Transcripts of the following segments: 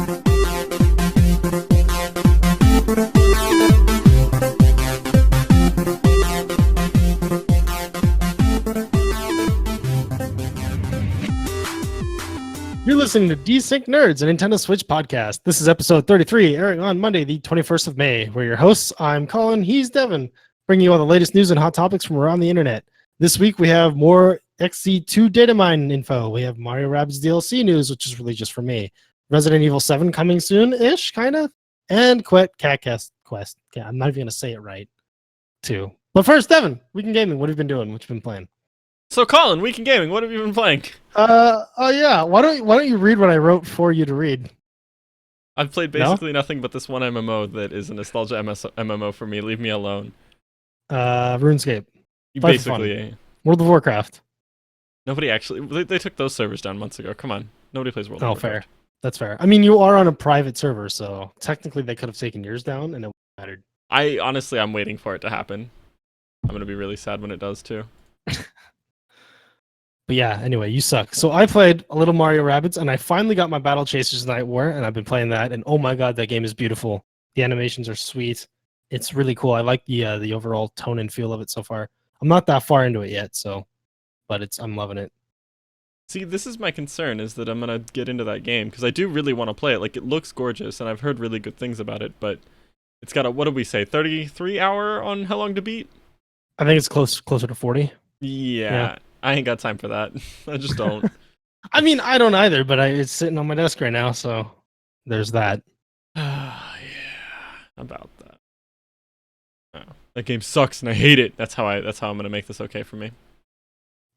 You're listening to Desynced Nerds, a Nintendo Switch podcast. This is episode 33, airing on Monday, the 21st of May. We're your hosts. I'm Colin, he's Devon, bringing you all the latest news and hot topics from around the internet. This week, we have more XC2 data mine info. We have Mario Rabbids DLC news, which is really just for me. Resident Evil 7 coming soon-ish, kind of. And Quest. Yeah, I'm not even going to say it right, too. But first, Devon, Weekend Gaming, what have you been doing? What have you been playing? So, Colin, Weekend Gaming, what have you been playing? Yeah. Why don't you read what I wrote for you to read? I've played basically nothing but this one MMO that is a nostalgia MMO for me. Leave me alone. RuneScape. Basically, World of Warcraft. nobody actually. They took those servers down months ago. Come on, nobody plays World of Warcraft. Fair. That's fair. I mean, you are on a private server, so technically they could have taken yours down, and it wouldn't I'm waiting for it to happen. I'm gonna be really sad when it does too. But yeah, anyway, you suck. So I played a little Mario Rabbids, and I finally got my Battle Chasers Night War, and I've been playing that, and oh my god, that game is beautiful. The animations are sweet. It's really cool. I like the overall tone and feel of it so far. I'm not that far into it yet, but I'm loving it. See, this is my concern, is that I'm gonna get into that game, because I do really want to play it. Like, it looks gorgeous, and I've heard really good things about it, but it's got a, what did we say, 33 hour on how long to beat? I think it's closer to 40. Yeah. I ain't got time for that. I just don't. I mean, I don't either, but it's sitting on my desk right now, so there's that. Yeah, about that. Oh, that game sucks and I hate it. That's how I'm gonna make this okay for me.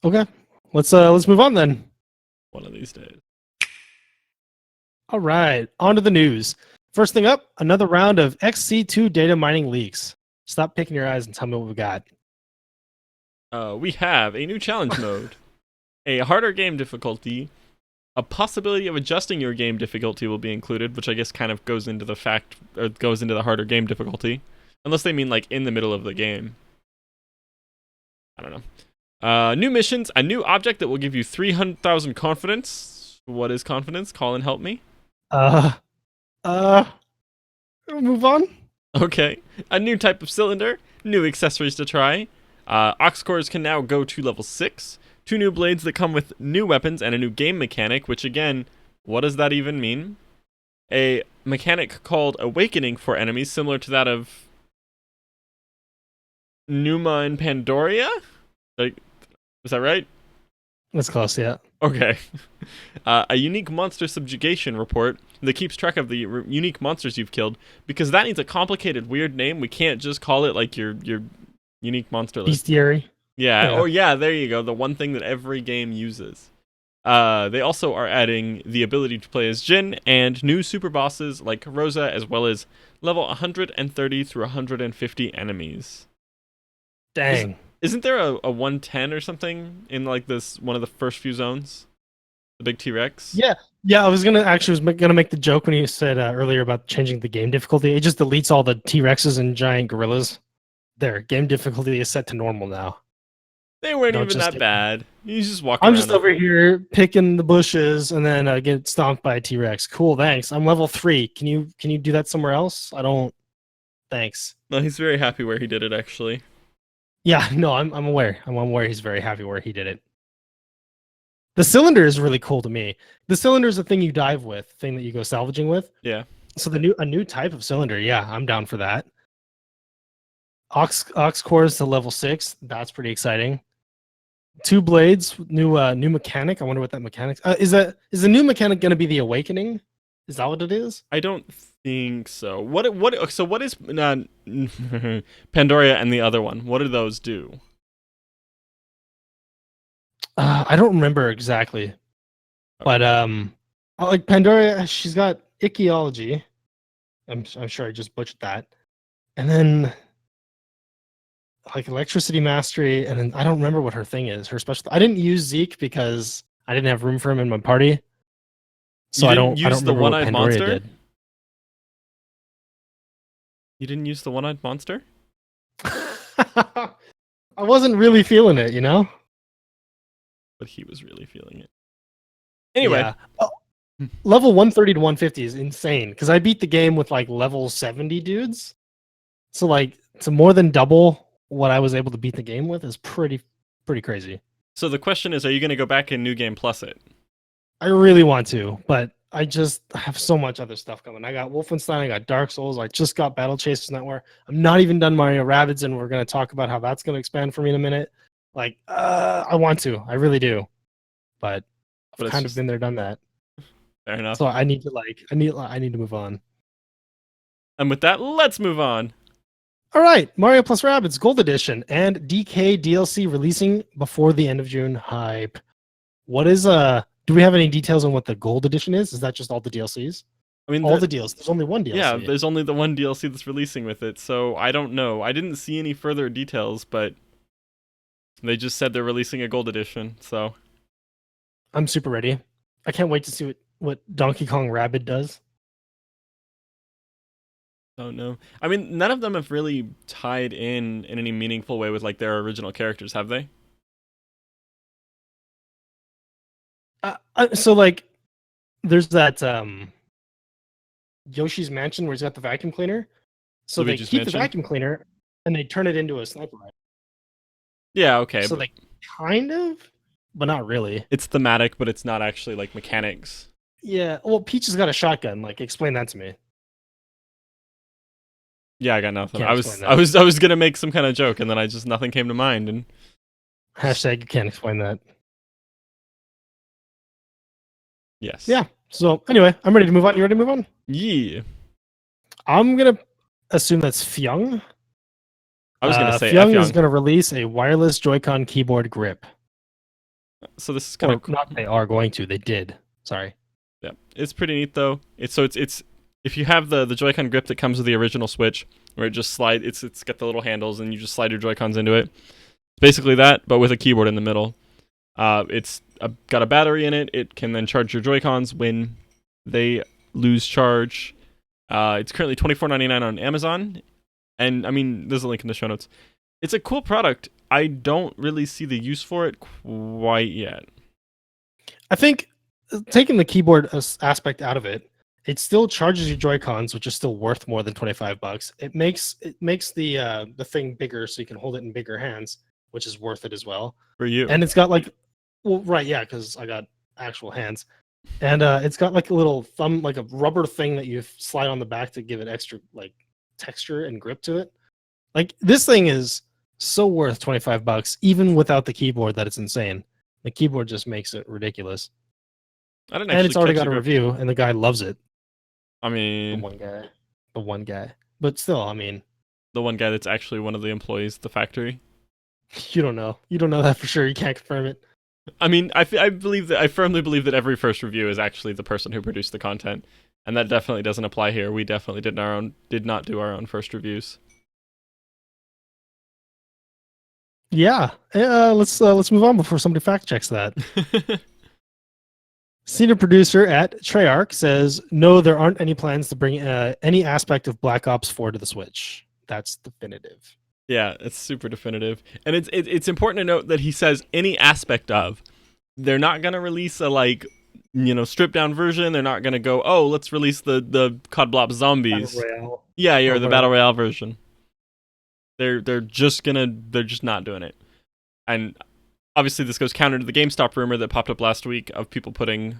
Okay, let's move on then. One of these days. All right, on to the news. First thing up, another round of XC2 data mining leaks. Stop picking your eyes and tell me what we got. We have a new challenge mode, a harder game difficulty, a possibility of adjusting your game difficulty will be included, which I guess kind of goes into the harder game difficulty, unless they mean like in the middle of the game. I don't know. New missions, a new object that will give you 300,000 confidence. What is confidence? Colin, help me. Move on. Okay. A new type of cylinder, new accessories to try. Ox cores can now go to level 6. 2 new blades that come with new weapons and a new game mechanic, which again, what does that even mean? A mechanic called Awakening for enemies, similar to that of Numa and Pandoria? Like, is that right? That's close, yeah. Okay. A unique monster subjugation report that keeps track of the unique monsters you've killed, because that needs a complicated, weird name. We can't just call it like your unique monster list. Bestiary. Yeah. Oh yeah, there you go. The one thing that every game uses. They also are adding the ability to play as Jin and new super bosses like Rosa, as well as level 130 through 150 enemies. Dang. Isn't there a 110 or something in like this one of the first few zones? The big T-Rex? Yeah, I was gonna make the joke when you said earlier about changing the game difficulty. It just deletes all the T-Rexes and giant gorillas. There, game difficulty is set to normal now. They weren't even that bad. You just walk around. I'm just over here picking the bushes and then get stomped by a T-Rex. Cool, thanks. I'm level 3. Can you do that somewhere else? I don't. Thanks. No, he's very happy where he did it, actually. Yeah, no, I'm aware. I'm aware he's very happy where he did it. The cylinder is really cool to me. The cylinder is a thing you dive with, thing that you go salvaging with. Yeah. So a new type of cylinder. Yeah, I'm down for that. Ox cores to level 6. That's pretty exciting. 2 blades, new mechanic. I wonder what that mechanic is. The new mechanic going to be the Awakening? Is that what it is? I don't think so. So what is Pandoria and the other one? What do those do? I don't remember exactly. Okay. But like Pandoria, she's got ichthyology. I'm sure I just butchered that. And then like electricity mastery, and then I don't remember what her thing is. Her special. I didn't use Zeke because I didn't have room for him in my party. So I don't use the one-eyed monster. Did. You didn't use the one-eyed monster? I wasn't really feeling it, you know. But he was really feeling it. Anyway, yeah. level 130 to 150 is insane because I beat the game with like level 70 dudes. So like to more than double what I was able to beat the game with is pretty crazy. So the question is, are you going to go back and New Game Plus it? I really want to, but I just have so much other stuff coming. I got Wolfenstein, I got Dark Souls, I just got Battle Chasers Network. I'm not even done Mario Rabbids, and we're going to talk about how that's going to expand for me in a minute. Like, I want to, I really do, but I've But it's kind of just been there, done that. fair enough. So I need to I need to move on. And with that, let's move on. All right, Mario plus Rabbids Gold Edition and DK DLC releasing before the end of June. Hype. What is Do we have any details on what the Gold Edition is? Is that just all the DLCs? I mean, All the deals. There's only one DLC. Yeah, there's only the one DLC that's releasing with it, so I don't know. I didn't see any further details, but they just said they're releasing a gold edition, so I'm super ready. I can't wait to see what Donkey Kong Rabbid does. don't know. I mean, none of them have really tied in any meaningful way with like their original characters, have they? So like, there's that Yoshi's Mansion where he's got the vacuum cleaner. So Luigi's they keep Mansion? the vacuum cleaner and they turn it into a sniper rifle. Yeah, okay. So But they kind of, but not really. it's thematic, but it's not actually like mechanics. Yeah. Well, Peach has got a shotgun. Like, explain that to me. Yeah, I got nothing. Can't I explain was that. I was gonna make some kind of joke, and then I just nothing came to mind. And Hashtag you can't explain that. yes, Yeah. So anyway, I'm ready to move on. You ready to move on? yeah. I'm gonna assume that's Fyung. I was gonna say Fyung is Efyong. gonna release a wireless Joy-Con keyboard grip. So this is kind Or of not. They are going to. They did. Sorry. yeah. It's pretty neat though. It's if you have the Joy-Con grip that comes with the original Switch, where it just slide. It's got the little handles, and you just slide your Joy-Cons into it. Basically that, but with a keyboard in the middle. It's got a battery in it. It can then charge your Joy-Cons when they lose charge. It's currently $24.99 on Amazon, and I mean, there's a link in the show notes. It's a cool product. I don't really see the use for it quite yet. I think taking the keyboard aspect out of it, it still charges your Joy-Cons, which is still worth more than $25. It makes the thing bigger so you can hold it in bigger hands, which is worth it as well. For you. And it's got like, well, right, yeah, because I got actual hands, and it's got like a little thumb, like a rubber thing that you slide on the back to give it extra like texture and grip to it. Like this thing is so worth $25, even without the keyboard. That it's insane. The keyboard just makes it ridiculous, I didn't and actually it's already catch got the a grip. review, and the guy loves it. I The mean, one guy. But still, I mean, the one guy that's actually one of the employees at the factory. you don't know. You don't know that for sure. You can't confirm it. I mean, I firmly believe that every first review is actually the person who produced the content, and that definitely doesn't apply here. We definitely did not do our own first reviews. Yeah. Let's move on before somebody fact checks that. Senior producer at Treyarch says, no, there aren't any plans to bring any aspect of Black Ops 4 to the Switch. That's definitive. Yeah, it's super definitive, and it's important to note that he says any aspect of. They're not gonna release a stripped down version. They're not gonna go, oh, let's release the COD Blop Zombies. Battle Royale. Yeah, Or the Battle Royale version. They're just not doing it, and obviously this goes counter to the GameStop rumor that popped up last week of people putting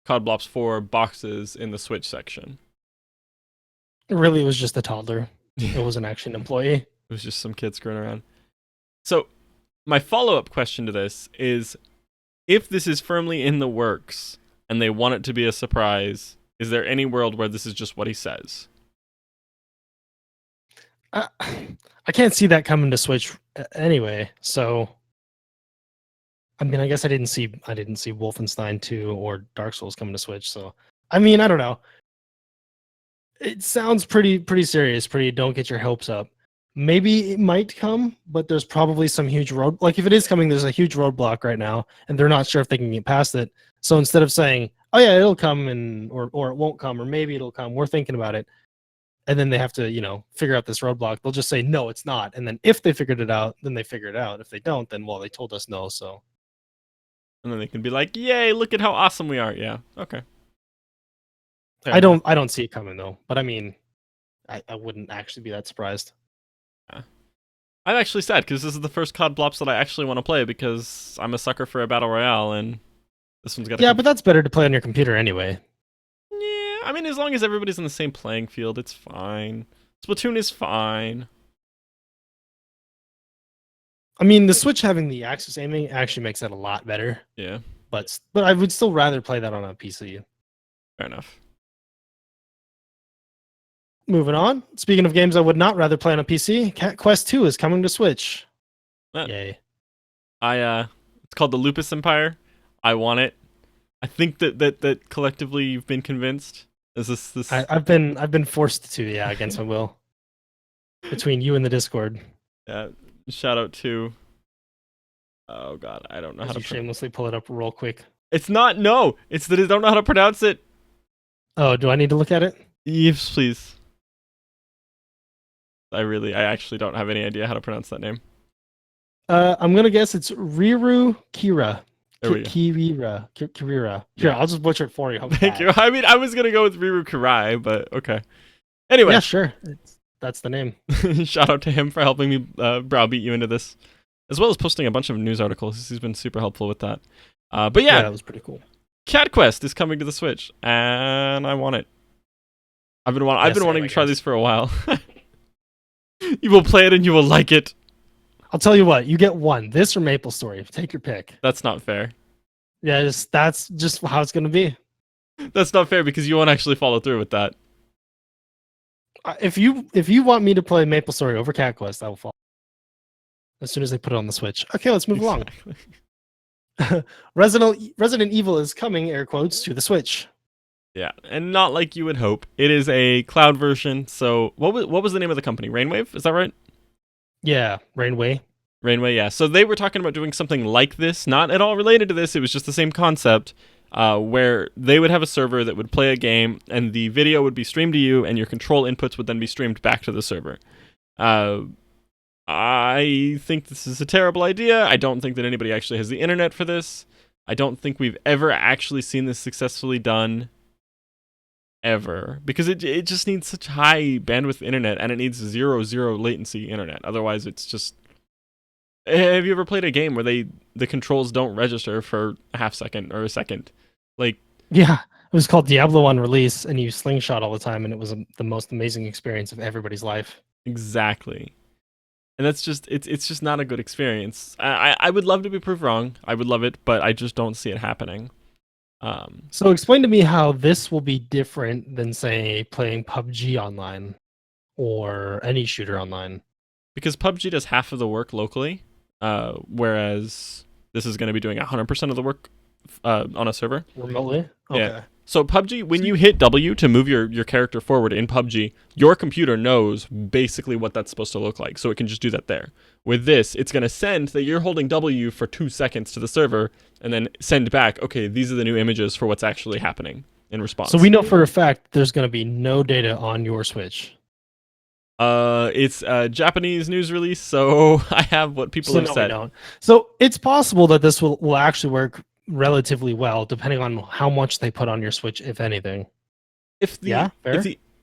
COD Blops 4 boxes in the Switch section. Really, it was just a toddler. It wasn't actually an employee. It was just some kid screwing around. So, my follow-up question to this is, if this is firmly in the works and they want it to be a surprise, is there any world where this is just what he says? I can't see that coming to Switch anyway. So, I mean, I guess I didn't see Wolfenstein 2 or Dark Souls coming to Switch. So, I mean, I don't know. It sounds pretty serious. Pretty. Don't get your hopes up. Maybe it might come, but there's probably some huge road. Like if it is coming, there's a huge roadblock right now, and they're not sure if they can get past it. So instead of saying, "Oh yeah, it'll come," or it won't come, or maybe it'll come, we're thinking about it, and then they have to figure out this roadblock. They'll just say no, it's not, and then if they figured it out, then they figure it out. If they don't, then well, they told us no. So And then they can be like, yay, look at how awesome we are. Yeah, okay. I don't see it coming though. But I mean, I wouldn't actually be that surprised. Yeah. I'm actually sad because this is the first COD Blops that I actually want to play because I'm a sucker for a battle royale, and this one's got. Yeah, but that's better to play on your computer anyway. Yeah, I mean, as long as everybody's in the same playing field, it's fine. Splatoon is fine. I mean, the Switch having the axis aiming actually makes that a lot better. Yeah. But I would still rather play that on a PC. Fair enough. Moving on. Speaking of games I would not rather play on a PC, Cat Quest 2 is coming to Switch. Yay. It's called the Lupus Empire. I want it. I think that collectively you've been convinced. Is this? I've been forced to, yeah, against my will. Between you and the Discord. Yeah. Shout out to. Oh God, I don't know how to shamelessly pull it up real quick. It's not. No, it's that I don't know how to pronounce it. Oh, do I need to look at it? Yes, please. I actually don't have any idea how to pronounce that name. I'm gonna guess it's Riru Kira. There we go. Kirira. Here, I'll just butcher it for you. Thank you. I mean, I was gonna go with Riru Karai, but okay. Anyway. Yeah, sure. That's the name. Shout out to him for helping me browbeat you into this, as well as posting a bunch of news articles. He's been super helpful with that. But yeah, that was pretty cool. Cat Quest is coming to the Switch, and I want it. I've been wanting to try these for a while. You will play it and you will like it. I'll tell you what, you get one. This or Maple Story. Take your pick. That's not fair. Yeah, that's just how it's going to be. That's not fair because you won't actually follow through with that. If you want me to play Maple Story over Cat Quest, I will follow. As soon as they put it on the Switch. Okay, let's move along. Resident Evil is coming, air quotes, to the Switch. Yeah, and not like you would hope. It is a cloud version. So what was the name of the company? Rainwave? Is that right? Yeah, Rainway, yeah. So they were talking about doing something like this, not at all related to this. It was just the same concept, where they would have a server that would play a game, and the video would be streamed to you, and your control inputs would then be streamed back to the server. I think this is a terrible idea. I don't think that anybody actually has the internet for this. I don't think we've ever actually seen this successfully done. Ever, because it just needs such high bandwidth internet, and it needs 0 latency internet. Otherwise, it's just. Have you ever played a game where the controls don't register for a half second or a second? Like, yeah, it was called Diablo on release, and you slingshot all the time, and it was the most amazing experience of everybody's life. Exactly, and that's just it's just not a good experience. I would love to be proved wrong. I would love it, but I just don't see it happening. So explain to me how this will be different than, say, playing PUBG online or any shooter online. Because PUBG does half of the work locally, whereas this is going to be doing 100% of the work on a server. Remotely? Okay. Yeah. So PUBG, when you hit W to move your character forward in PUBG, your computer knows basically what that's supposed to look like, so it can just do that there. With this, it's going to send that you're holding W for 2 seconds to the server, and then send back, okay, these are the new images for what's actually happening in response. So we know for a fact there's going to be no data on your Switch. It's a Japanese news release, so I have what people have said. So it's possible that this will actually work relatively well, depending on how much they put on your Switch, if anything. If the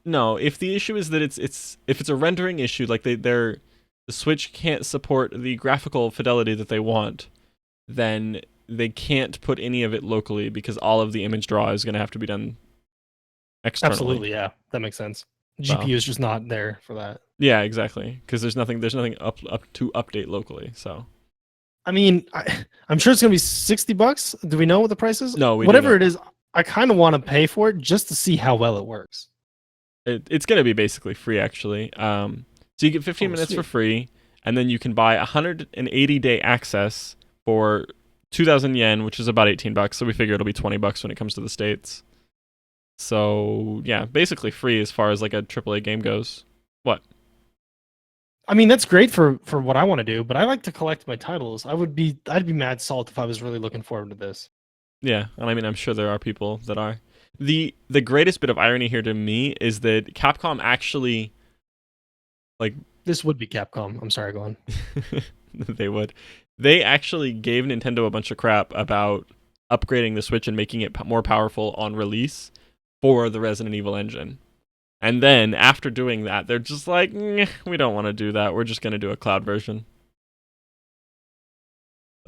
issue is that it's a rendering issue, like the Switch can't support the graphical fidelity that they want, then they can't put any of it locally because all of the image draw is going to have to be done externally. Absolutely, yeah, that makes sense. GPU is just not there for that. Yeah, exactly, because there's nothing up to update locally. So, I mean, I'm sure it's gonna be $60. Do we know what the price is? No, whatever it is. I kind of want to pay for it just to see how well it works. It's gonna be basically free, actually. So you get 15 minutes for free, and then you can buy 180-day access for 2,000 yen, which is about $18. So we figure it'll be $20 when it comes to the States. So yeah, basically free as far as like a AAA game goes. What? I mean, that's great for what I want to do, but I like to collect my titles. I'd be mad salt if I was really looking forward to this. Yeah, and I mean, I'm sure there are people that are. The greatest bit of irony here to me is that Capcom actually, like, this would be Capcom. I'm sorry, go on. They would. They actually gave Nintendo a bunch of crap about upgrading the Switch and making it more powerful on release. for the Resident Evil engine. And then after doing that, they're just like, we don't want to do that. We're just going to do a cloud version.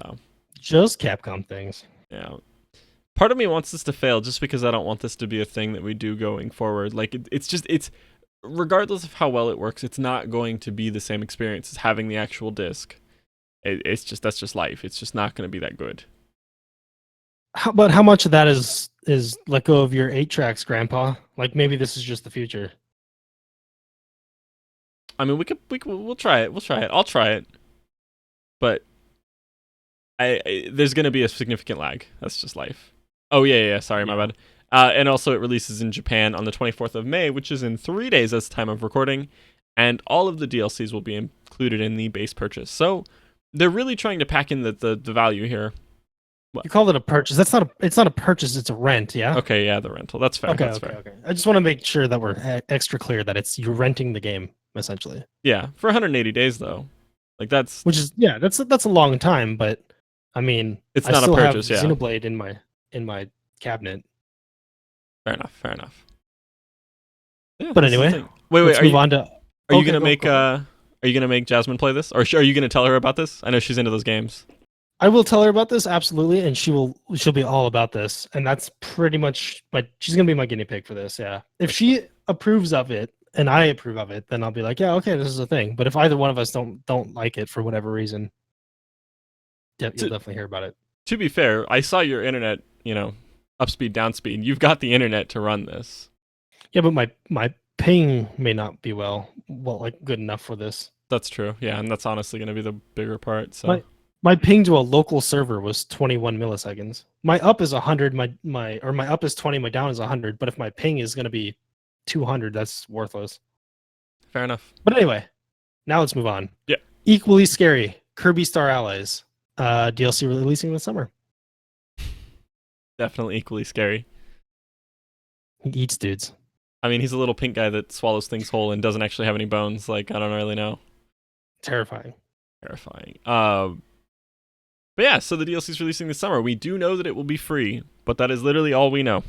So, just Capcom things. yeah. Part of me wants this to fail just because I don't want this to be a thing that we do going forward. Like, it's regardless of how well it works, it's not going to be the same experience as having the actual disc. That's just life. It's just not going to be that good. But how much of that is let go of your 8 tracks, Grandpa? Like, maybe this is just the future. I mean, we'll try it. We'll try it. I'll try it. But there's going to be a significant lag. That's just life. Oh, yeah. Sorry, my bad. And also, it releases in Japan on the 24th of May, which is in 3 days as the time of recording. And all of the DLCs will be included in the base purchase. So they're really trying to pack in the value here. You called it a purchase. It's not a purchase. It's a rent. Yeah. Okay. Yeah, the rental. That's fair. Okay. That's fair. Okay. I just want to make sure that we're extra clear that you're renting the game essentially. Yeah, for 180 days though. Like that's a long time, but I mean, it's I not still a purchase. have Yeah. Xenoblade in my cabinet. Fair enough. Yeah, But anyway, wait. Let's move on to. Are you gonna make Jasmine play this, or are you gonna tell her about this? I know she's into those games. I will tell her about this absolutely, and she'll be all about this, and that's pretty much. But she's gonna be my guinea pig for this. Yeah, if she approves of it and I approve of it, then I'll be like, yeah, okay, this is a thing. But if either one of us don't like it for whatever reason, you'll definitely hear about it. To be fair, I saw your internet, upspeed, downspeed. You've got the internet to run this. Yeah, but my ping may not be good enough for this. That's true. Yeah, and that's honestly going to be the bigger part. So my ping to a local server was 21 milliseconds. My up is 100. My up is 20. My down is 100. But if my ping is going to be 200, that's worthless. Fair enough. But anyway, now let's move on. Yeah. Equally scary. Kirby Star Allies DLC releasing this summer. Definitely equally scary. He eats dudes. I mean, he's a little pink guy that swallows things whole and doesn't actually have any bones. Like, I don't really know. Terrifying. But yeah, so the DLC's releasing this summer. We do know that it will be free, but that is literally all we know.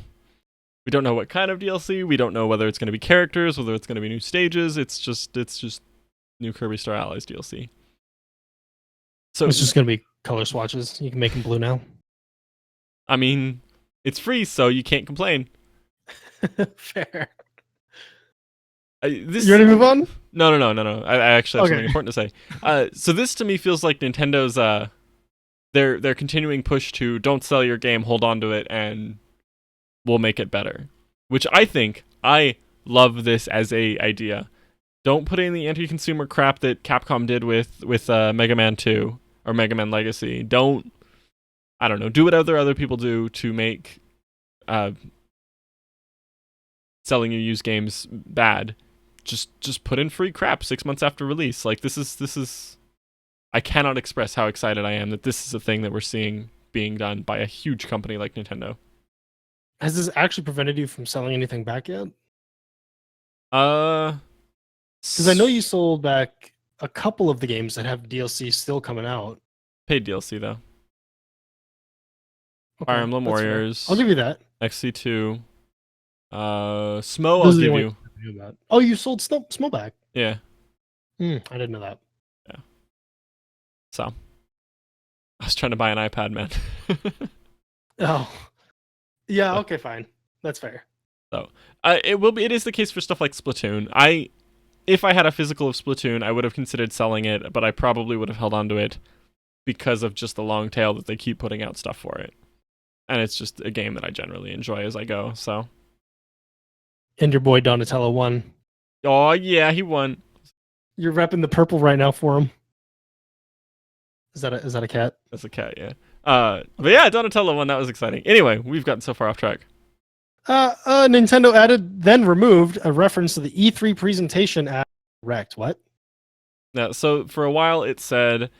We don't know what kind of DLC. We don't know whether it's going to be characters, whether it's going to be new stages. It's just new Kirby Star Allies DLC. So it's just going to be color swatches. You can make them blue now. I mean, it's free, so you can't complain. Fair. You ready to move on? No. I actually have something important to say. So this to me feels like Nintendo's their continuing push to don't sell your game, hold on to it, and we'll make it better. Which I love this as a idea. Don't put in the anti-consumer crap that Capcom did with Mega Man 2 or Mega Man Legacy. Do what other people do to make selling your used games bad. Just put in free crap 6 months after release. Like this is I cannot express how excited I am that this is a thing that we're seeing being done by a huge company like Nintendo. Has this actually prevented you from selling anything back yet? Because I know you sold back a couple of the games that have DLC still coming out. Paid DLC though. Okay, Fire Emblem Warriors. Fair. I'll give you that. XC2. Smo I'll give you. Oh, you sold Smo back? Yeah. I didn't know that. Yeah. So. I was trying to buy an iPad, man. Oh. Yeah, okay, fine. That's fair. So, it is the case for stuff like Splatoon. If I had a physical of Splatoon, I would have considered selling it, but I probably would have held on to it because of just the long tail that they keep putting out stuff for it. And it's just a game that I generally enjoy as I go, so. And your boy Donatello won. Oh, yeah, he won. You're repping the purple right now for him. Is that a cat? That's a cat, yeah. But yeah, Donatello won. That was exciting. Anyway, we've gotten so far off track. Nintendo removed a reference to the E3 presentation at Direct. What? Yeah, so for a while it said,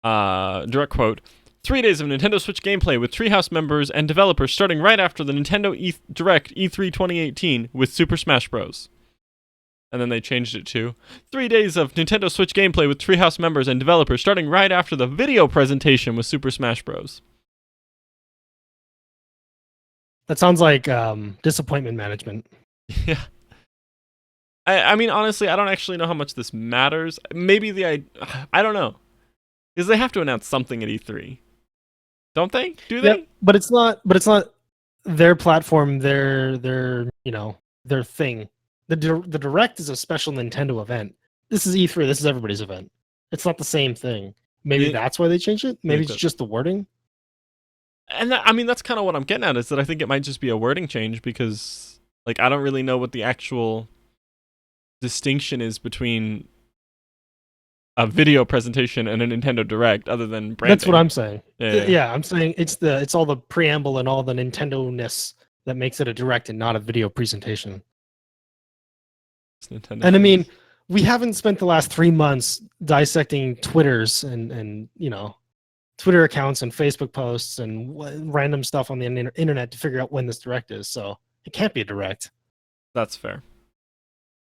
direct quote, 3 days of Nintendo Switch gameplay with Treehouse members and developers starting right after the Nintendo Direct E3 2018 with Super Smash Bros. And then they changed it to 3 days of Nintendo Switch gameplay with Treehouse members and developers starting right after the video presentation with Super Smash Bros. That sounds like disappointment management. Yeah. I mean, honestly, I don't actually know how much this matters. Maybe I don't know. Because they have to announce something at E3. Don't they? Do they? Yep, but it's not. But it's not their platform. Their thing. The direct is a special Nintendo event. This is E3. This is everybody's event. It's not the same thing. Maybe Yeah. that's why they changed it. Maybe it's just the wording. And I mean, that's kind of what I'm getting at, is that I think it might just be a wording change, because like I don't really know what the actual distinction is between a video presentation and a Nintendo Direct, other than branding. That's what I'm saying. Yeah. Yeah, I'm saying it's all the preamble and all the Nintendo-ness that makes it a direct and not a video presentation. It's Nintendo. And I mean, we haven't spent the last 3 months dissecting Twitters and Twitter accounts and Facebook posts and random stuff on the internet to figure out when this direct is. So it can't be a direct. That's fair.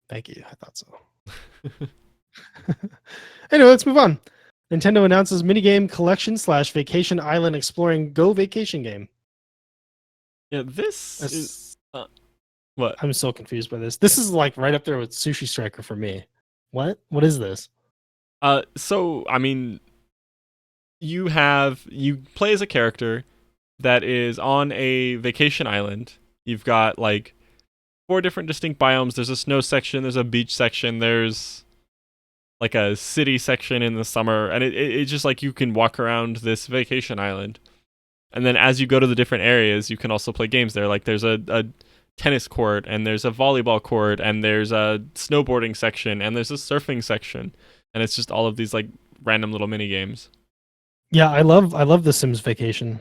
Thank you. I thought so. Anyway, let's move on. Nintendo announces minigame collection / vacation island exploring Go Vacation game. Yeah, this is what? I'm so confused by this. This is like right up there with Sushi Striker for me. What? What is this? So I mean, you play as a character that is on a vacation island. You've got like 4 different distinct biomes. There's a snow section, there's a beach section, there's like a city section in the summer, and it's just like you can walk around this vacation island. And then as you go to the different areas, you can also play games there. Like there's a tennis court, and there's a volleyball court, and there's a snowboarding section, and there's a surfing section. And it's just all of these like random little mini games. Yeah, I love the Sims Vacation.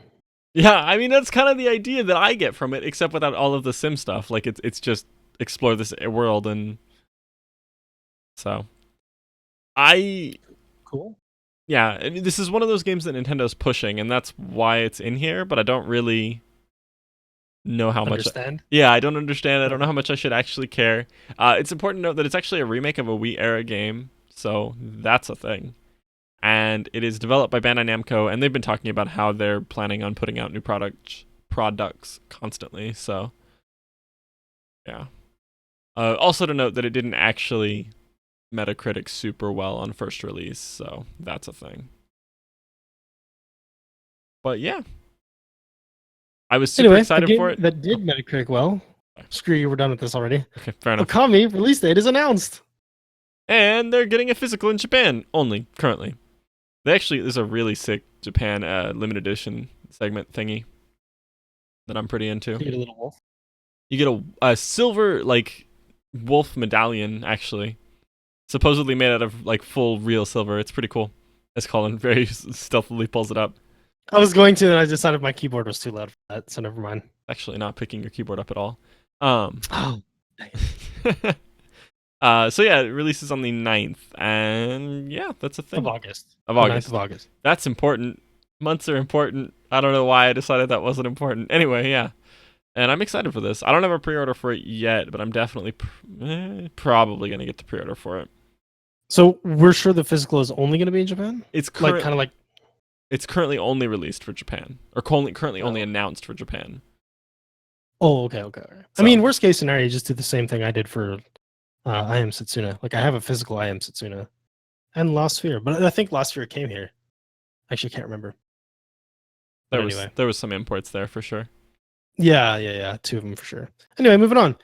Yeah, I mean that's kind of the idea that I get from it, except without all of the sim stuff. Like it's just explore this world, and so Cool. Yeah, I mean, this is one of those games that Nintendo's pushing, and that's why it's in here, but I don't really know how Understand? much. Yeah, I don't understand. I don't know how much I should actually care. It's important to note that it's actually a remake of a Wii era game, so that's a thing. And it is developed by Bandai Namco, and they've been talking about how they're planning on putting out new products constantly, so yeah. Also to note that it didn't actually Metacritic super well on first release, so that's a thing. But yeah, I was super excited for it. That did Metacritic well. Screw you, we're done with this already. Okay, fair enough. Okami release date is announced, and they're getting a physical in Japan only currently. There's a really sick Japan limited edition segment thingy that I'm pretty into. You get a little wolf. You get a silver like wolf medallion, actually. Supposedly made out of like full real silver. It's pretty cool. As Colin very stealthily pulls it up. I was going to, and I decided my keyboard was too loud for that, so never mind. Actually, not picking your keyboard up at all. Oh, so yeah, it releases on the 9th, and yeah, that's a thing. Of August. Of August. 9th of August. That's important. Months are important. I don't know why I decided that wasn't important. Anyway, yeah. And I'm excited for this. I don't have a pre-order for it yet, but I'm definitely probably going to get the pre-order for it. So we're sure the physical is only going to be in Japan? It's It's currently only released for Japan, or currently only announced for Japan. Oh, okay. So, I mean, worst case scenario, you just do the same thing I did for I Am Setsuna. Like I have a physical I Am Setsuna and Lost Sphere, but I think Lost Sphere came here. Actually, can't remember. There was some imports there for sure. Yeah. 2 of them for sure. Anyway, moving on.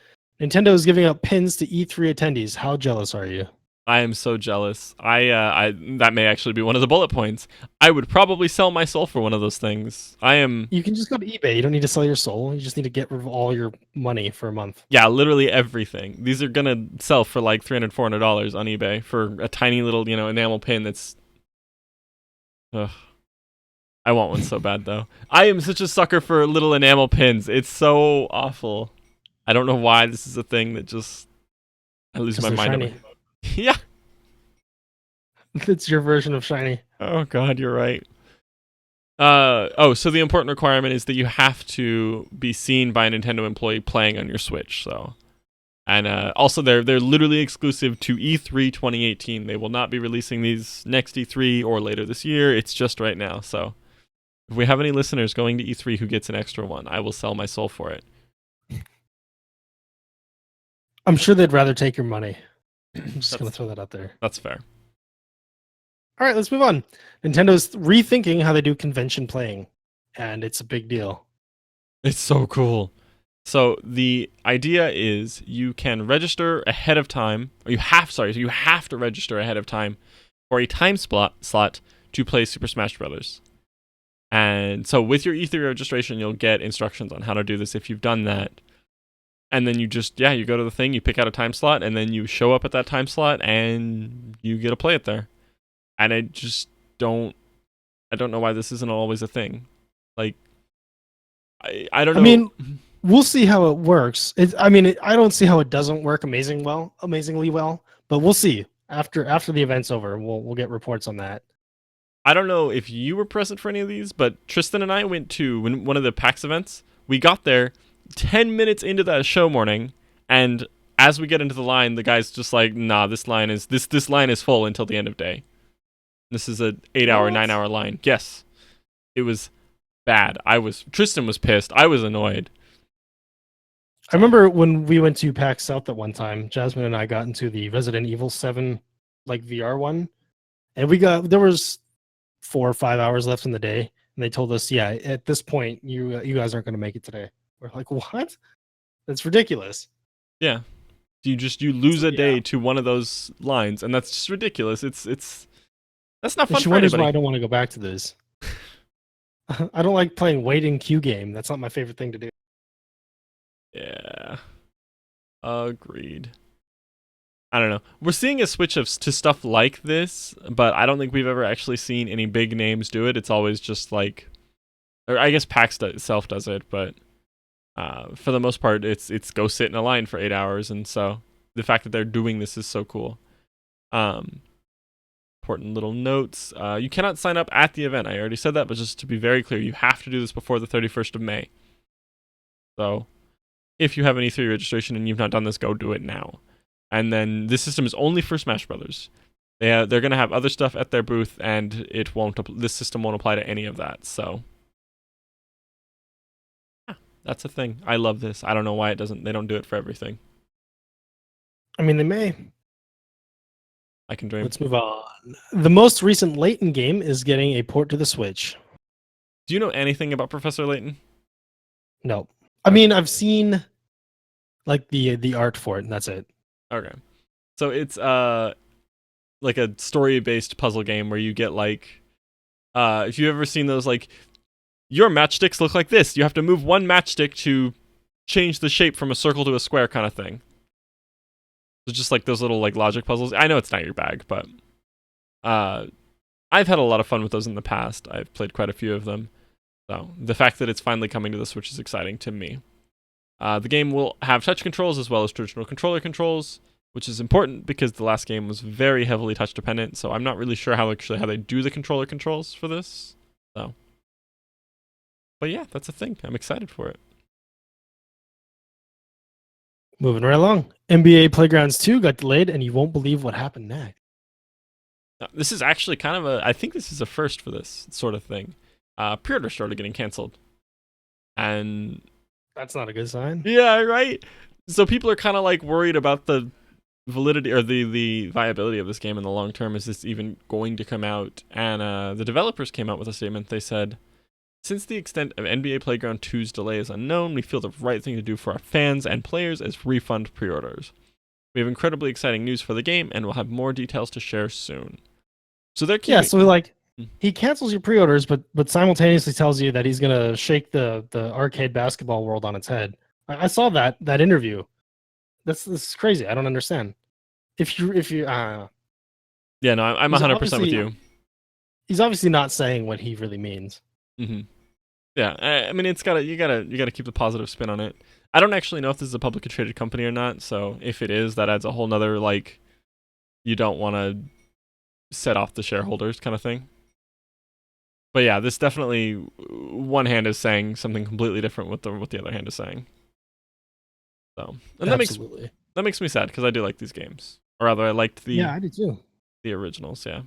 Nintendo is giving out pins to E3 attendees. How jealous are you? I am so jealous. I that may actually be one of the bullet points. I would probably sell my soul for one of those things. You can just go to eBay. You don't need to sell your soul. You just need to get rid of all your money for a month. Yeah, literally everything. These are gonna sell for like $300, $400 on eBay for a tiny little, enamel pin that's. Ugh. I want one so bad though. I am such a sucker for little enamel pins. It's so awful. I don't know why this is a thing that just I lose my mind over. Yeah. It's your version of shiny. Oh god, you're right. So the important requirement is that you have to be seen by a Nintendo employee playing on your Switch, so. And also they're literally exclusive to E3 2018. They will not be releasing these next E3 or later this year. It's just right now, so If we have any listeners going to E3 who gets an extra one, I will sell my soul for it. I'm sure they'd rather take your money. I'm just going to That's throw that out there. that's fair. All right, let's move on. Nintendo's rethinking how they do convention playing, and it's a big deal. It's so cool. So the idea is you can register ahead of time, or you have to register ahead of time for a time slot to play Super Smash Brothers. And so with your E3 registration, you'll get instructions on how to do this if you've done that. And then you just, you go to the thing, you pick out a time slot, and then you show up at that time slot, and you get to play it there. And I don't know why this isn't always a thing. Like, I don't know. I mean, we'll see how it works. I don't see how it doesn't work amazingly well, but we'll see. After the event's over, we'll get reports on that. I don't know if you were present for any of these, but Tristan and I went to one of the PAX events. We got there 10 minutes into that show morning, and as we get into the line, the guy's just like, nah, this line is full until the end of day. This is a 8-hour, 9-hour line. Yes. It was bad. Tristan was pissed. I was annoyed. I remember when we went to PAX South at one time, Jasmine and I got into the Resident Evil 7 like VR one, and there was 4 or 5 hours left in the day, and they told us, yeah, at this point you guys aren't going to make it today. We're like, what? That's ridiculous. Yeah. You lose a day to one of those lines, and that's just ridiculous. That's not fun she for wonders anybody. why I don't want to go back to this. I don't like playing wait and queue game. That's not my favorite thing to do. Yeah. Agreed. I don't know. We're seeing a switch to stuff like this, but I don't think we've ever actually seen any big names do it. It's always just like, or I guess PAX itself does it, but for the most part, it's go sit in a line for 8 hours, and so the fact that they're doing this is so cool. Important little notes. You cannot sign up at the event. I already said that, but just to be very clear, you have to do this before the 31st of May. So if you have an E3 registration and you've not done this, go do it now. And then this system is only for Smash Brothers. They're going to have other stuff at their booth, and this system won't apply to any of that. So that's a thing. I love this. I don't know why they don't do it for everything. I mean, they may. I can dream. Let's move on. The most recent Layton game is getting a port to the Switch. Do you know anything about Professor Layton? No. I mean, I've seen like the art for it, and that's it. Okay. So it's like a story-based puzzle game where you get like if you've ever seen those, like, your matchsticks look like this. You have to move one matchstick to change the shape from a circle to a square kind of thing. It's just like those little like logic puzzles. I know it's not your bag, but I've had a lot of fun with those in the past. I've played quite a few of them. So the fact that it's finally coming to the Switch is exciting to me. The game will have touch controls as well as traditional controller controls, which is important because the last game was very heavily touch dependent. So I'm not really sure how they do the controller controls for this. So, but yeah, that's a thing. I'm excited for it. Moving right along. NBA Playgrounds 2 got delayed, and you won't believe what happened next. Now, this is actually kind of I think this is a first for this sort of thing. Pre-order started getting canceled. And that's not a good sign. Yeah, right? So people are kind of like worried about the validity or the viability of this game in the long term. Is this even going to come out? And the developers came out with a statement. They said, since the extent of NBA Playground 2's delay is unknown, we feel the right thing to do for our fans and players is refund pre-orders. We have incredibly exciting news for the game, and we'll have more details to share soon. So they're keeping... Yeah, so like, he cancels your pre-orders, but simultaneously tells you that he's gonna shake the arcade basketball world on its head. I saw that interview. This is crazy. I don't understand. If you yeah, no, I'm 100% with you. He's obviously not saying what he really means. Mm-hmm. Yeah, I mean, you gotta keep the positive spin on it. I don't actually know if this is a publicly traded company or not, so if it is, that adds a whole nother, like, you don't want to set off the shareholders kind of thing. But yeah, this definitely, one hand is saying something completely different with what the other hand is saying. So, and Absolutely. that makes me sad because I do like these games, or rather, I liked I do too. The originals, yeah.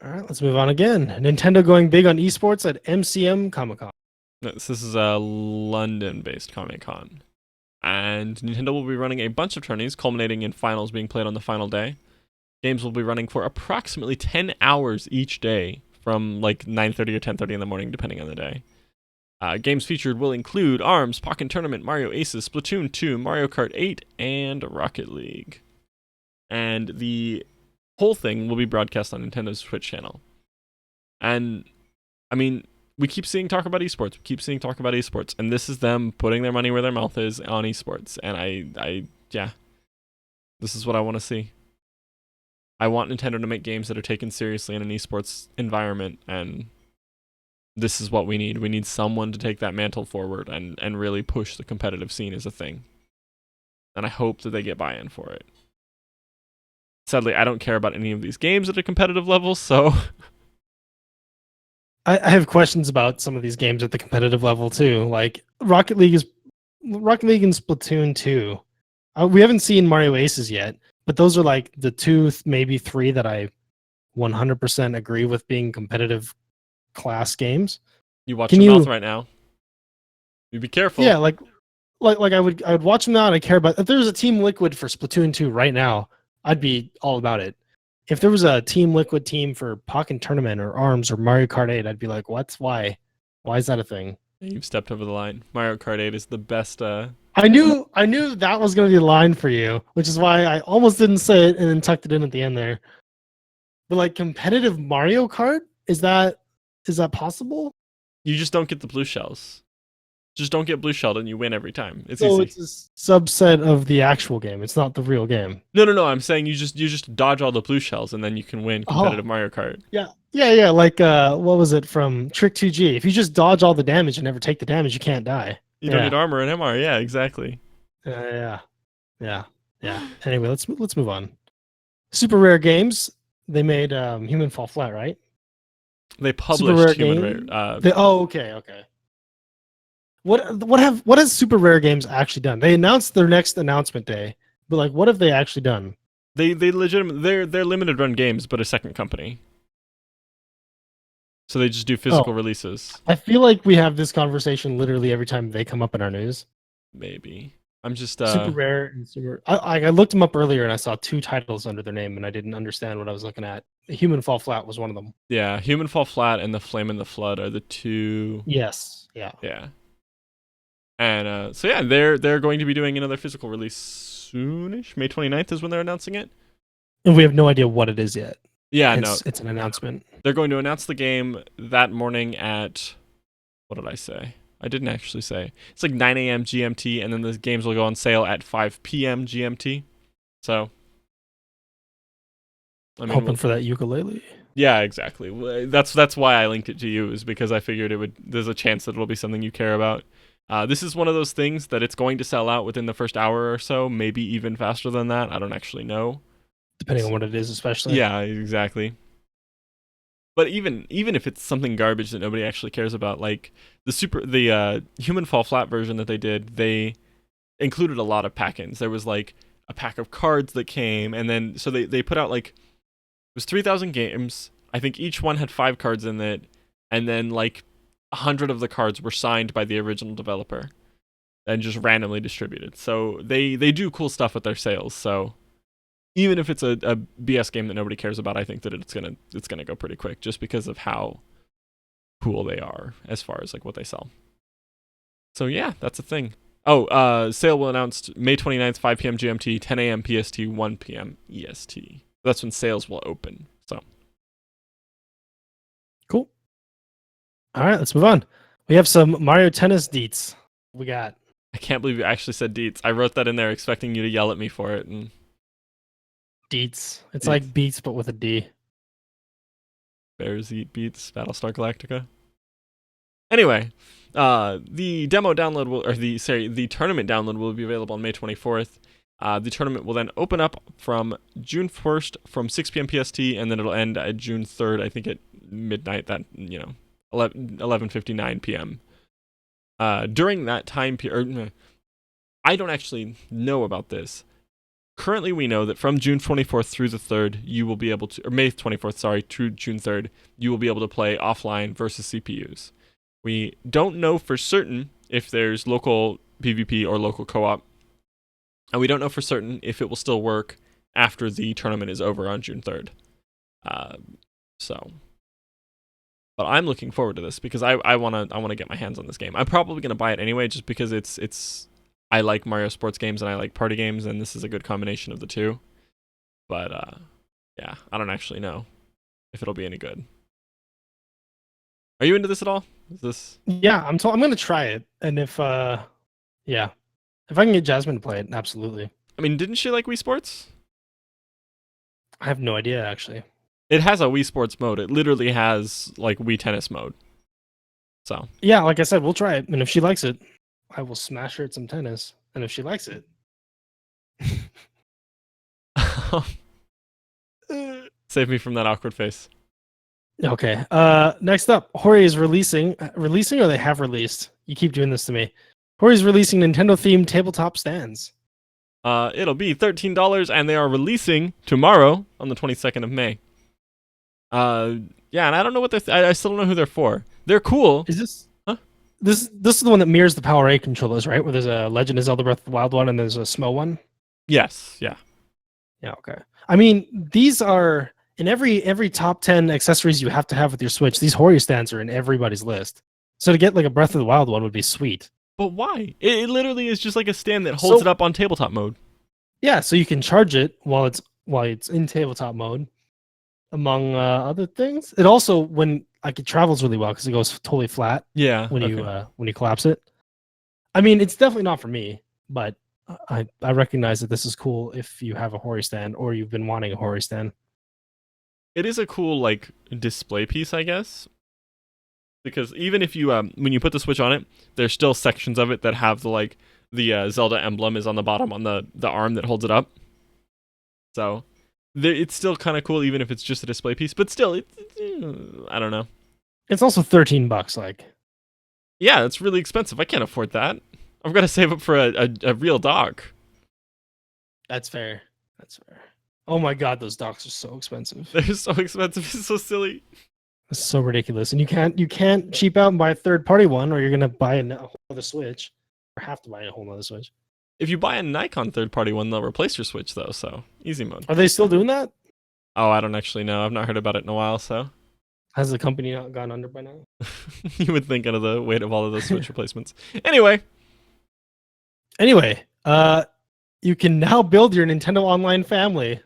All right, let's move on again. Nintendo going big on esports at MCM Comic Con. This is a London-based Comic Con. And Nintendo will be running a bunch of tourneys, culminating in finals being played on the final day. Games will be running for approximately 10 hours each day, from like 9:30 or 10:30 in the morning, depending on the day. Games featured will include ARMS, Pokken Tournament, Mario Aces, Splatoon 2, Mario Kart 8, and Rocket League. And the whole thing will be broadcast on Nintendo's Twitch channel. And, I mean, we keep seeing talk about esports, and this is them putting their money where their mouth is on esports. And yeah, this is what I want to see. I want Nintendo to make games that are taken seriously in an esports environment, and this is what we need. We need someone to take that mantle forward and really push the competitive scene as a thing. And I hope that they get buy-in for it. Sadly, I don't care about any of these games at a competitive level, so... I have questions about some of these games at the competitive level too. Like Rocket League and Splatoon 2. We haven't seen Mario Aces yet, but those are like the two, maybe three that I 100% agree with being competitive class games. You watch your mouth right now. You be careful. Yeah, like I would watch them now, and I care about. If there's a Team Liquid for Splatoon 2 right now, I'd be all about it. If there was a Team Liquid team for Pokken Tournament or ARMS or Mario Kart 8, I'd be like, what? Why? Why is that a thing? You've stepped over the line. Mario Kart 8 is the best. I knew that was going to be a line for you, which is why I almost didn't say it and then tucked it in at the end there. But like competitive Mario Kart, is that possible? You just don't get the blue shells. Just don't get blue shelled and you win every time. It's so easy. It's a subset of the actual game. It's not the real game. No. I'm saying you just dodge all the blue shells and then you can win competitive Mario Kart. Yeah. Like what was it from Trick 2G? If you just dodge all the damage and never take the damage, you can't die. You don't need armor and MR. Yeah, exactly. Yeah. Anyway, let's move on. Super Rare Games. They made Human Fall Flat, right? They published Human Rare. Okay. What has Super Rare Games actually done? They announced their next announcement day, but like, what have they actually done? They legitimately they're limited run games, but a second company. So they just do physical releases. I feel like we have this conversation literally every time they come up in our news. Maybe I'm just Super Rare and Super. I looked them up earlier and I saw two titles under their name and I didn't understand what I was looking at. Human Fall Flat was one of them. Yeah, Human Fall Flat and The Flame and the Flood are the two. Yes. Yeah. And so yeah, they're going to be doing another physical release soonish. May 29th is when they're announcing it. And we have no idea what it is yet. Yeah, it's an announcement. They're going to announce the game that morning at, what did I say? I didn't actually say. It's like 9 a.m. GMT, and then the games will go on sale at 5 p.m. GMT. So, I mean, hoping for that ukulele. Yeah, exactly. That's why I linked it to you, is because I figured there's a chance that it'll be something you care about. This is one of those things that it's going to sell out within the first hour or so, maybe even faster than that. I don't actually know. Depending on what it is, especially. Yeah, exactly. But even if it's something garbage that nobody actually cares about, like the Human Fall Flat version that they did, they included a lot of pack-ins. There was like a pack of cards that came, and then so they put out like, it was 3,000 games. I think each one had 5 cards in it, and then like 100 of the cards were signed by the original developer and just randomly distributed. So they do cool stuff with their sales. So even if it's a BS game that nobody cares about, I think that it's gonna go pretty quick, just because of how cool they are as far as like what they sell. So yeah, that's a thing. Sale will announce May 29th, 5 p.m. GMT, 10 a.m. PST, 1 p.m. EST. That's when sales will open. So cool. All right, let's move on. We have some Mario Tennis deets. We got. I can't believe you actually said deets. I wrote that in there expecting you to yell at me for it. And deets. It's like beats, but with a D. Bears eat beats. Battlestar Galactica. Anyway, the demo download the tournament download will be available on May 24th. The tournament will then open up from June 1st from 6 p.m. PST, and then it'll end at June 3rd, I think at midnight, 11:59 p.m. During that time period, I don't actually know about this. currently we know that from June 24th through the 3rd, you will be able to, or May 24th, sorry, through June 3rd, you will be able to play offline versus CPUs. We don't know for certain if there's local PvP or local co-op, and we don't know for certain if it will still work after the tournament is over on June 3rd. But I'm looking forward to this because I wanna get my hands on this game. I'm probably gonna buy it anyway, just because it's I like Mario sports games and I like party games, and this is a good combination of the two. But yeah, I don't actually know if it'll be any good. Are you into this at all? Is this? Yeah, I'm gonna try it, and if I can get Jasmine to play it, absolutely. I mean, didn't she like Wii Sports? I have no idea actually. It has a Wii Sports mode. It literally has like Wii Tennis mode. So yeah, like I said, we'll try it, and if she likes it, I will smash her at some tennis. And if she likes it, save me from that awkward face. okay. Next up, Hori is releasing, or they have released. You keep doing this to me. Hori's releasing Nintendo-themed tabletop stands. It'll be $13, and they are releasing tomorrow on the 22nd of May. Yeah, and I don't know what they're. I still don't know who they're for. They're cool. Is this? Huh? This is the one that mirrors the Power 8 controllers, right? Where there's a Legend of Zelda Breath of the Wild one, and there's a Smo one. Yes. Yeah. Yeah. Okay. I mean, these are in every top 10 accessories you have to have with your Switch. These Hori stands are in everybody's list. So to get like a Breath of the Wild one would be sweet. But why? It literally is just like a stand that holds it up on tabletop mode. Yeah, so you can charge it while it's in tabletop mode, among other things. It also when it travels really well because it goes totally flat. Yeah. When you collapse it. I mean, it's definitely not for me, but I recognize that this is cool if you have a Hori stand or you've been wanting a Hori stand. It is a cool like display piece, I guess. Because even if you when you put the Switch on it, there's still sections of it that have the Zelda emblem is on the bottom on the arm that holds it up. So it's still kind of cool, even if it's just a display piece. But still, I don't know. It's also $13. Like, yeah, it's really expensive. I can't afford that. I've got to save up for a real dock. That's fair. That's fair. Oh my god, those docks are so expensive. They're so expensive. It's so silly. It's so ridiculous, and you can't cheap out and buy a third-party one, or you're gonna buy a whole other Switch, or have to buy a whole other Switch. If you buy a Nikon third-party one, they'll replace your Switch though. So easy mode. Are they still doing that? Oh, I don't actually know. I've not heard about it in a while. So has the company not gone under by now? You would think under the weight of all of those Switch replacements. Anyway, you can now build your Nintendo Online family.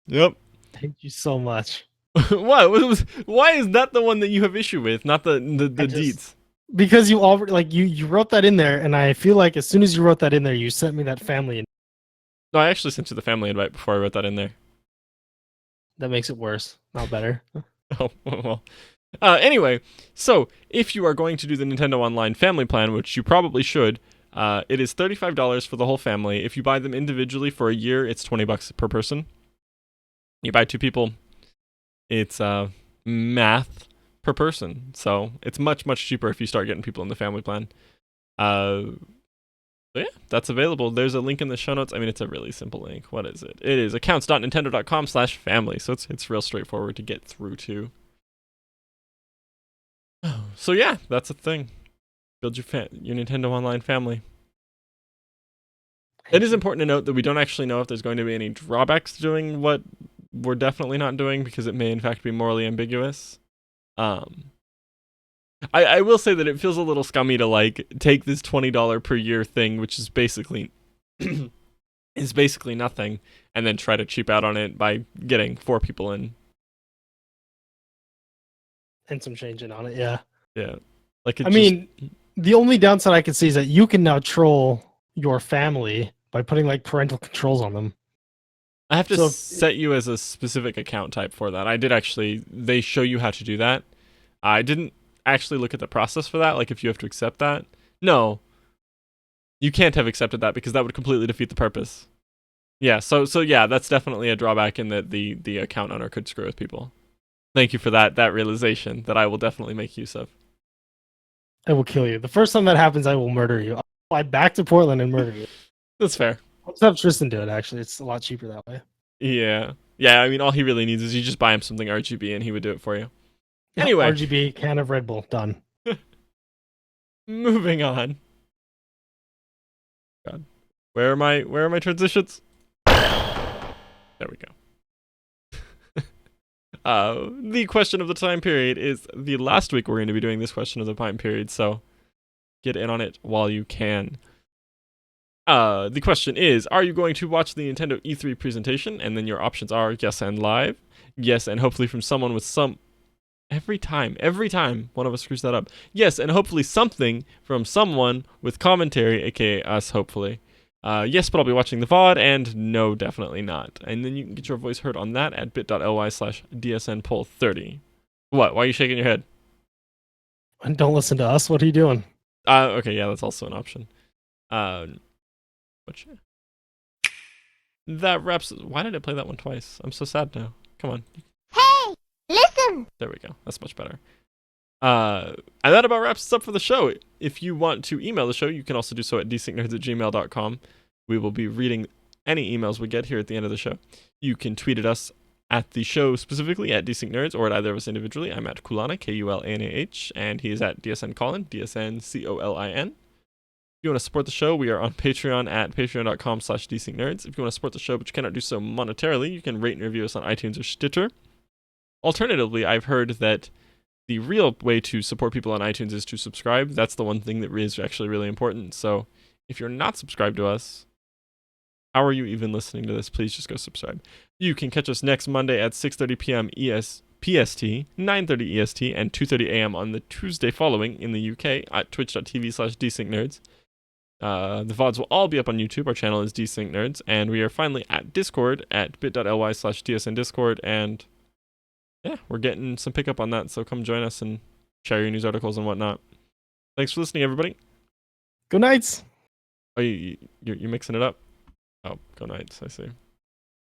Yep. Thank you so much. What? Why is that the one that you have issue with, not the deets? Because you already you wrote that in there, and I feel like as soon as you wrote that in there, you sent me that family. No, I actually sent you the family invite before I wrote that in there. That makes it worse, not better. Oh well. Anyway, so if you are going to do the Nintendo Online Family Plan, which you probably should, it is $35 for the whole family. If you buy them individually for a year, it's $20 per person. You buy 2 people, it's math per person, so it's much cheaper if you start getting people in the family plan. So yeah, that's available. There's a link in the show notes. I mean, it's a really simple link. What is it? It is accounts.nintendo.com/family. So it's real straightforward to get through to. So yeah, that's a thing. Build your Nintendo Online family. It is important to note that we don't actually know if there's going to be any drawbacks to doing what we're definitely not doing, because it may in fact be morally ambiguous. I will say that it feels a little scummy to take this $20 per year thing, which is basically nothing, and then try to cheap out on it by getting 4 people in. And some change in on it, yeah. Yeah. The only downside I can see is that you can now troll your family by putting parental controls on them. I have to set you as a specific account type for that. I did actually. They show you how to do that. I didn't actually look at the process for that, if you have to accept that. No. You can't have accepted that because that would completely defeat the purpose. Yeah, so yeah, that's definitely a drawback in that the account owner could screw with people. Thank you for that realization that I will definitely make use of. I will kill you. The first time that happens, I will murder you. I'll fly back to Portland and murder you. That's fair. Let's have Tristan do it, actually. It's a lot cheaper that way. Yeah. Yeah, I mean, all he really needs is you just buy him something RGB and he would do it for you. Yep, Anyway. RGB, can of Red Bull, done. Moving on. God. Where are my transitions? There we go. The question of the time period is the last week we're going to be doing this question of the time period, so get in on it while you can. The question is, are you going to watch the Nintendo E3 presentation? And then your options are yes and live, yes and hopefully from someone with some... Every time one of us screws that up. Yes, and hopefully something from someone with commentary, aka us, hopefully. Yes, but I'll be watching the VOD, and no, definitely not. And then you can get your voice heard on that at bit.ly/dsnpoll30. What? Why are you shaking your head? And don't listen to us. What are you doing? Okay, yeah, that's also an option. That wraps... Why did I play that one twice? I'm so sad now. Come on. Hey, listen! There we go. That's much better. And that about wraps us up for the show. If you want to email the show, you can also do so at desyncednerds@gmail.com. We will be reading any emails we get here at the end of the show. You can tweet at us at the show specifically at Desynced Nerds or at either of us individually. I'm at Kulana, Kulanah, and he is at DSN Colin, DSNCOLIN. If you want to support the show, we are on Patreon at patreon.com/desyncednerds. If you want to support the show but you cannot do so monetarily, you can rate and review us on iTunes or Stitcher. Alternatively, I've heard that the real way to support people on iTunes is to subscribe. That's the one thing that is actually really important. So if you're not subscribed to us, how are you even listening to this? Please just go subscribe. You can catch us next Monday at 6:30 p.m. PST, 9:30 EST, and 2:30 a.m. on the Tuesday following in the UK at twitch.tv/desyncednerds. The VODs will all be up on YouTube. Our channel is Desynced Nerds, and we are finally at Discord at bit.ly/dsndiscord, and yeah, we're getting some pickup on that, so come join us and share your news articles and whatnot. Thanks for listening, everybody. Good nights. Oh, you're mixing it up? Oh, go nights, I see.